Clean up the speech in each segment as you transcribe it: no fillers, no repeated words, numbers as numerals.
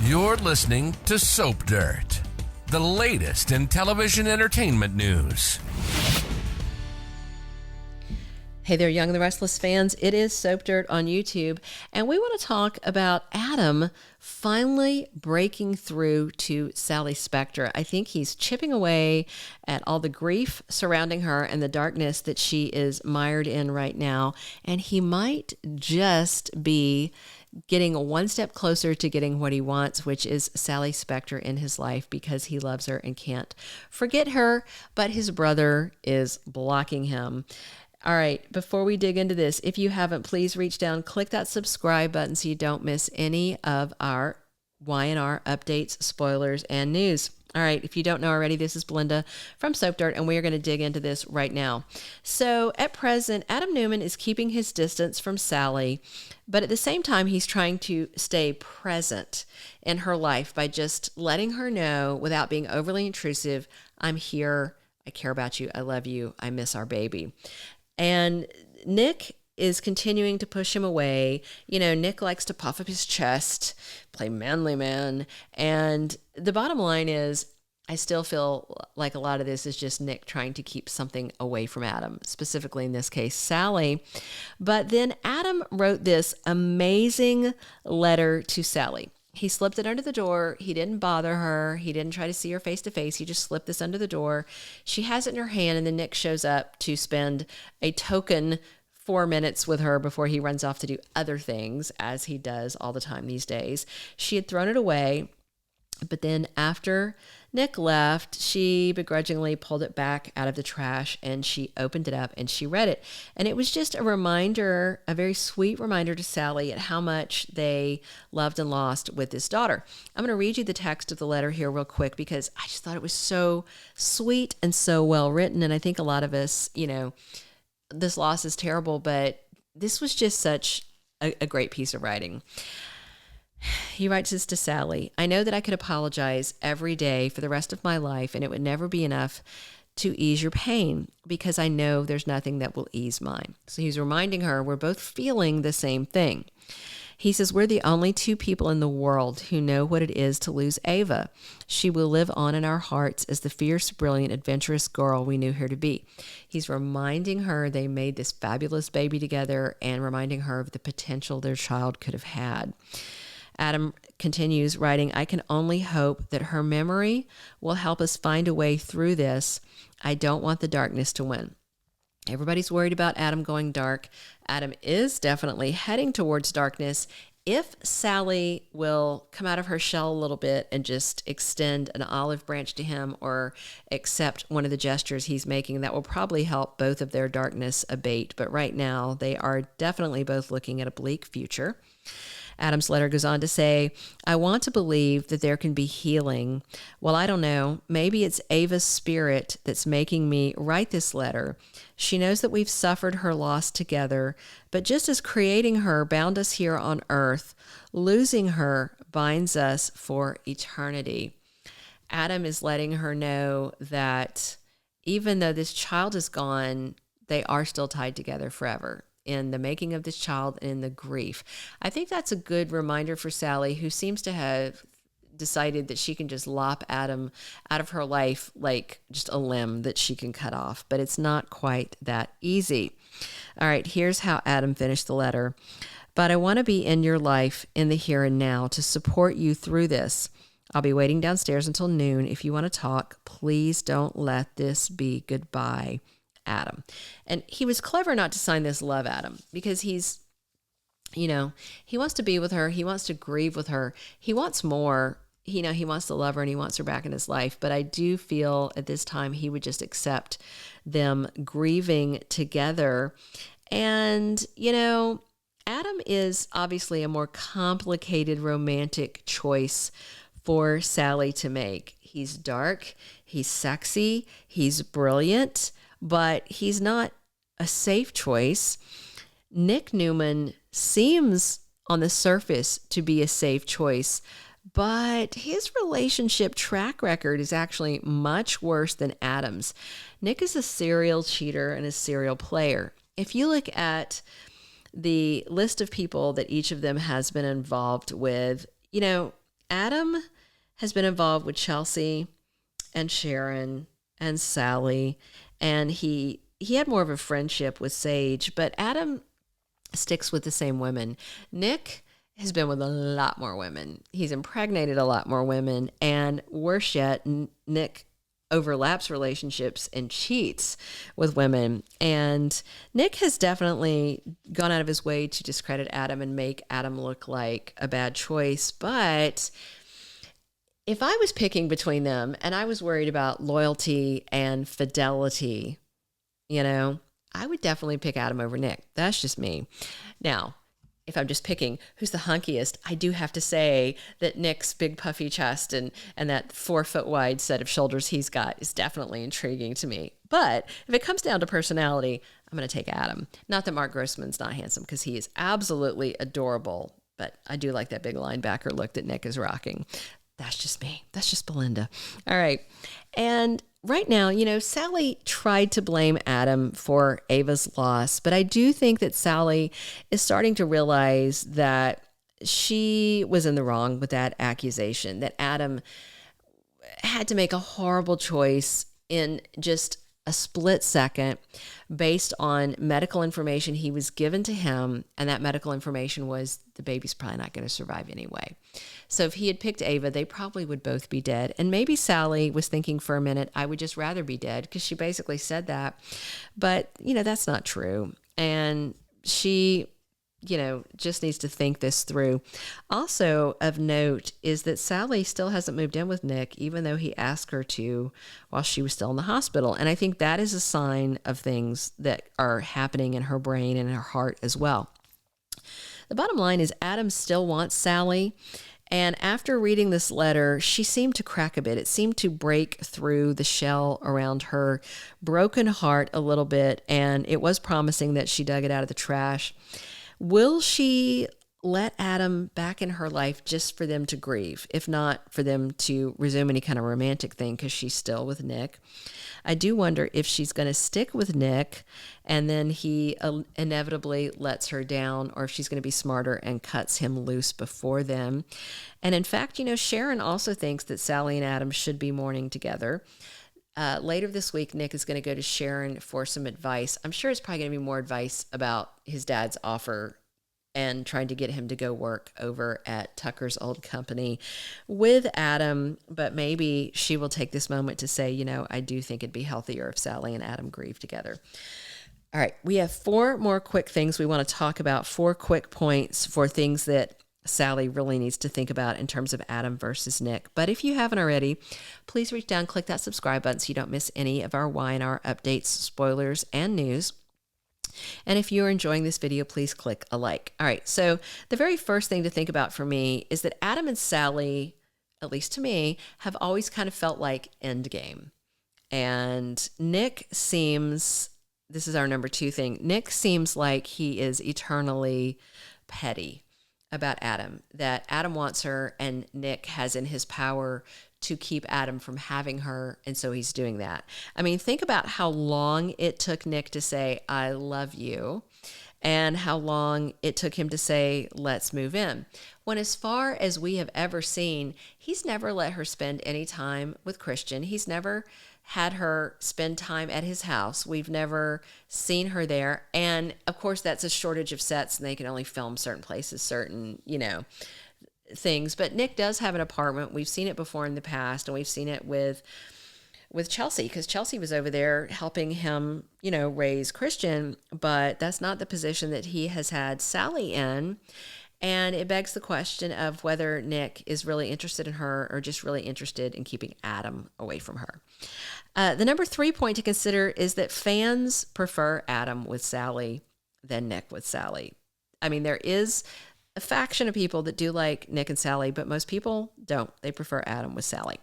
You're listening to Soap Dirt, the latest in television entertainment news. Hey there, Young and the Restless fans. It is Soap Dirt on YouTube, and we want to talk about Adam finally breaking through to Sally Spectra. I think he's chipping away at all the grief surrounding her and the darkness that she is mired in right now, and he might just be getting one step closer to getting what he wants, which is Sally Spectra in his life because he loves her and can't forget her, but his brother is blocking him. All right, before we dig into this, if you haven't, please reach down, click that subscribe button so you don't miss any of our Y&R updates, spoilers, and news. All right, if you don't know already, this is Belinda from Soap Dirt, and we are going to dig into this right now. So at present, Adam Newman is keeping his distance from Sally, but at the same time, he's trying to stay present in her life by just letting her know without being overly intrusive, I'm here, I care about you, I love you, I miss our baby. And Nick is continuing to push him away. You know, Nick likes to puff up his chest, play manly man. And the bottom line is, I still feel like a lot of this is just Nick trying to keep something away from Adam, specifically in this case, Sally. But then Adam wrote this amazing letter to Sally. He slipped it under the door. He didn't bother her. He didn't try to see her face to face. He just slipped this under the door. She has it in her hand, and then Nick shows up to spend a token 4 minutes with her before he runs off to do other things, as he does all the time these days. She had thrown it away, but then after Nick left, she begrudgingly pulled it back out of the trash, and she opened it up and she read it. And it was just a reminder, a very sweet reminder to Sally at how much they loved and lost with this daughter. I'm going to read you the text of the letter here real quick because I just thought it was so sweet and so well written. And I think a lot of us, you know, this loss is terrible, but this was just such a great piece of writing. He writes this to Sally. I know that I could apologize every day for the rest of my life, and it would never be enough to ease your pain because I know there's nothing that will ease mine. So he's reminding her we're both feeling the same thing. He says, we're the only two people in the world who know what it is to lose Ava. She will live on in our hearts as the fierce, brilliant, adventurous girl we knew her to be. He's reminding her they made this fabulous baby together and reminding her of the potential their child could have had. Adam continues writing, I can only hope that her memory will help us find a way through this. I don't want the darkness to win. Everybody's worried about Adam going dark. Adam is definitely heading towards darkness. If Sally will come out of her shell a little bit and just extend an olive branch to him or accept one of the gestures he's making, that will probably help both of their darkness abate. But right now, they are definitely both looking at a bleak future. Adam's letter goes on to say, I want to believe that there can be healing. Well, I don't know. Maybe it's Ava's spirit that's making me write this letter. She knows that we've suffered her loss together, but just as creating her bound us here on earth, losing her binds us for eternity. Adam is letting her know that even though this child is gone, they are still tied together forever in the making of this child and in the grief. I think that's a good reminder for Sally, who seems to have decided that she can just lop Adam out of her life like just a limb that she can cut off, but it's not quite that easy. All right, here's how Adam finished the letter. But I want to be in your life in the here and now to support you through this. I'll be waiting downstairs until noon. If you want to talk, please don't let this be goodbye. Adam. And he was clever not to sign this love Adam because he's, you know, he wants to be with her. He wants to grieve with her. He wants more. You know, he wants to love her and he wants her back in his life. But I do feel at this time he would just accept them grieving together. And, you know, Adam is obviously a more complicated romantic choice for Sally to make. He's dark, he's sexy, he's brilliant, but he's not a safe choice. Nick Newman seems on the surface to be a safe choice, but his relationship track record is actually much worse than Adam's. Nick is a serial cheater and a serial player. If you look at the list of people that each of them has been involved with, you know, Adam has been involved with Chelsea and Sharon and Sally, and he had more of a friendship with Sage, but Adam sticks with the same women. Nick has been with a lot more women. He's impregnated a lot more women, and worse yet, Nick overlaps relationships and cheats with women. And Nick has definitely gone out of his way to discredit Adam and make Adam look like a bad choice. But if I was picking between them and I was worried about loyalty and fidelity, I would definitely pick Adam over Nick. That's just me. Now, if I'm just picking who's the hunkiest, I do have to say that Nick's big puffy chest and that 4 foot wide set of shoulders he's got is definitely intriguing to me. But if it comes down to personality, I'm going to take Adam. Not that Mark Grossman's not handsome, because he is absolutely adorable. But I do like that big linebacker look that Nick is rocking. That's just me. That's just Belinda. All right. And right now, Sally tried to blame Adam for Ava's loss, but I do think that Sally is starting to realize that she was in the wrong with that accusation, that Adam had to make a horrible choice in just a split second based on medical information he was given to him, and that medical information was the baby's probably not going to survive anyway. So if he had picked Ava, they probably would both be dead. And maybe Sally was thinking for a minute, I would just rather be dead, because she basically said that. But, that's not true. And she, just needs to think this through. Also of note is that Sally still hasn't moved in with Nick, even though he asked her to while she was still in the hospital. And I think that is a sign of things that are happening in her brain and in her heart as well. The bottom line is Adam still wants Sally. And after reading this letter, she seemed to crack a bit. It seemed to break through the shell around her broken heart a little bit. And it was promising that she dug it out of the trash. Will she let Adam back in her life just for them to grieve, if not for them to resume any kind of romantic thing, because she's still with Nick? I do wonder if she's going to stick with Nick and then he inevitably lets her down, or if she's going to be smarter and cuts him loose before them. And in fact, Sharon also thinks that Sally and Adam should be mourning together. Later this week, Nick is going to go to Sharon for some advice. I'm sure it's probably going to be more advice about his dad's offer and trying to get him to go work over at Tucker's old company with Adam. But maybe she will take this moment to say, I do think it'd be healthier if Sally and Adam grieve together. All right, we have 4 more quick things we want to talk about, 4 quick points for things that Sally really needs to think about in terms of Adam versus Nick. But if you haven't already, please reach down, click that subscribe button so you don't miss any of our Y&R updates, spoilers, and news. And if you're enjoying this video, please click a like. All right, so the very first thing to think about for me is that Adam and Sally, at least to me, have always kind of felt like endgame. And Nick seems, this is our number 2 thing, Nick seems like he is eternally petty about Adam, that Adam wants her and Nick has in his power to keep Adam from having her, and so he's doing that. I mean, think about how long it took Nick to say, I love you, and how long it took him to say, let's move in. When as far as we have ever seen, he's never let her spend any time with Christian. He's never had her spend time at his house. We've never seen her there. And of course, that's a shortage of sets and they can only film certain places, certain, things. But Nick does have an apartment. We've seen it before in the past, and we've seen it with Chelsea, because Chelsea was over there helping him, raise Christian, but that's not the position that he has had Sally in. And it begs the question of whether Nick is really interested in her or just really interested in keeping Adam away from her. The number 3 point to consider is that fans prefer Adam with Sally than Nick with Sally. I mean, there is a faction of people that do like Nick and Sally, but most people don't. They prefer Adam with Sally.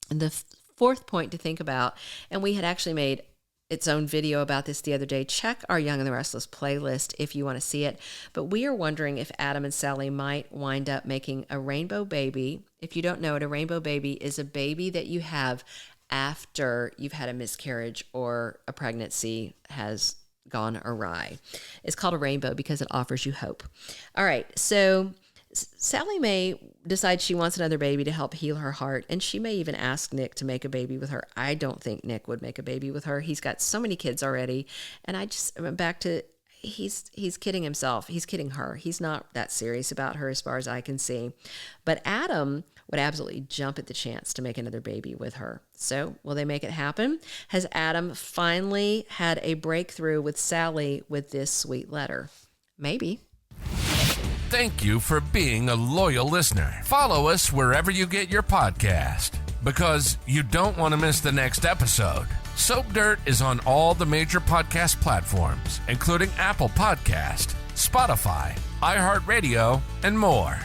And the 4th point to think about, and we had actually made its own video about this the other day. Check our Young and the Restless playlist if you want to see it. But we are wondering if Adam and Sally might wind up making a rainbow baby. If you don't know it, a rainbow baby is a baby that you have after you've had a miscarriage or a pregnancy has gone awry. It's called a rainbow because it offers you hope. All right, so Sally may decide she wants another baby to help heal her heart, and she may even ask Nick to make a baby with her. I don't think Nick would make a baby with her. He's got so many kids already, and I just went back to he's kidding himself. He's kidding her. He's not that serious about her as far as I can see. But Adam would absolutely jump at the chance to make another baby with her. So will they make it happen? Has Adam finally had a breakthrough with Sally with this sweet letter? Maybe. Thank you for being a loyal listener. Follow us wherever you get your podcast, because you don't want to miss the next episode. Soap Dirt is on all the major podcast platforms, including Apple Podcast, Spotify, iHeartRadio, and more.